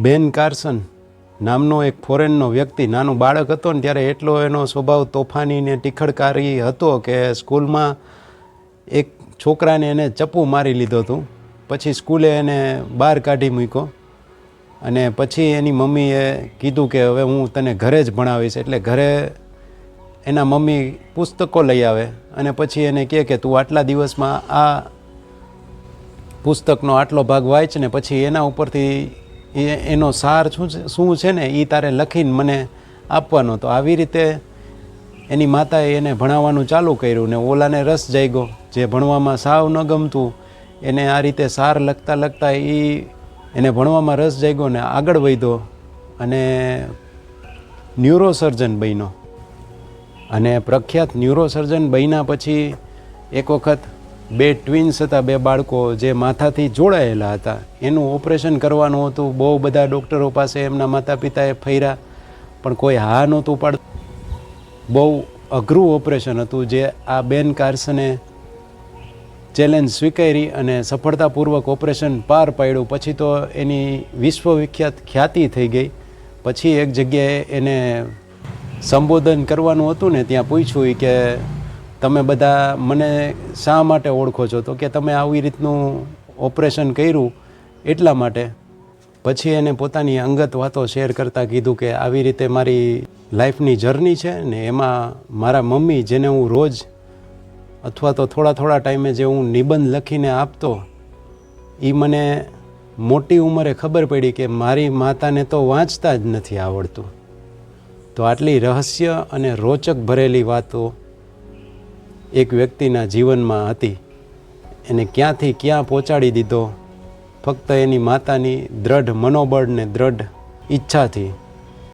બેન કાર્સન નામનો એક ફોરેનનો વ્યક્તિ નાનું બાળક હતો ને ત્યારે એટલો એનો સ્વભાવ તોફાની ને ટીખડકારી હતો કે સ્કૂલમાં એક છોકરાને એને ચપ્પુ મારી લીધો હતું. પછી સ્કૂલે એને બહાર કાઢી મૂક્યો અને પછી એની મમ્મીએ કીધું કે હવે હું તને ઘરે જ ભણાવીશ. એટલે ઘરે એના મમ્મી પુસ્તકો લઈ આવે અને પછી એને કહે કે તું આટલા દિવસમાં આ પુસ્તકનો આટલો ભાગ વાંચ ને પછી એના ઉપરથી એનો સાર શું છે ને એ તારે લખીને મને આપવાનો. તો આવી રીતે એની માતાએ એને ભણાવવાનું ચાલુ કર્યું ને ઓલાને રસ જાગ્યો. જે ભણવામાં સાવ ન ગમતું એને આ રીતે સાર લખતા લખતા એને ભણવામાં રસ જાગ્યો ને આગળ વધ્યો અને ન્યુરોસર્જન બન્યો. અને પ્રખ્યાત ન્યુરોસર્જન બન્યા પછી એક વખત બે ટ્વિન્સ હતા, બે બાળકો જે માથાથી જોડાયેલા હતા. એનું ઓપરેશન કરવાનું હતું. બહુ બધા ડૉક્ટરો પાસે એમના માતા પિતાએ ફર્યા પણ કોઈ હા નહોતું પાડતું. બહુ અઘરું ઓપરેશન હતું જે આ બેન કાર્સને ચેલેન્જ સ્વીકારી અને સફળતાપૂર્વક ઓપરેશન પાર પાડ્યું. પછી તો એની વિશ્વવિખ્યાત ખ્યાતિ થઈ ગઈ. પછી એક જગ્યાએ એને સંબોધન કરવાનું હતું ને ત્યાં પૂછ્યું કે તમે બધા મને શા માટે ઓળખો છો? તો કે તમે આવી રીતનું ઓપરેશન કર્યું એટલા માટે. પછી એને પોતાની અંગત વાતો શેર કરતાં કીધું કે આવી રીતે મારી લાઈફની જર્ની છે ને એમાં મારા મમ્મી જેને હું રોજ અથવા તો થોડા થોડા ટાઈમે જે હું નિબંધ લખીને આપતો એ મને મોટી ઉંમરે ખબર પડી કે મારી માતાને તો વાંચતા જ નથી આવડતું. તો આટલી રહસ્ય અને રોચક ભરેલી વાતો એક વ્યક્તિના જીવનમાં હતી. એને ક્યાંથી ક્યાં પહોંચાડી દીધો ફક્ત એની માતાની દ્રઢ મનોબળ ને દ્રઢ ઈચ્છાથી.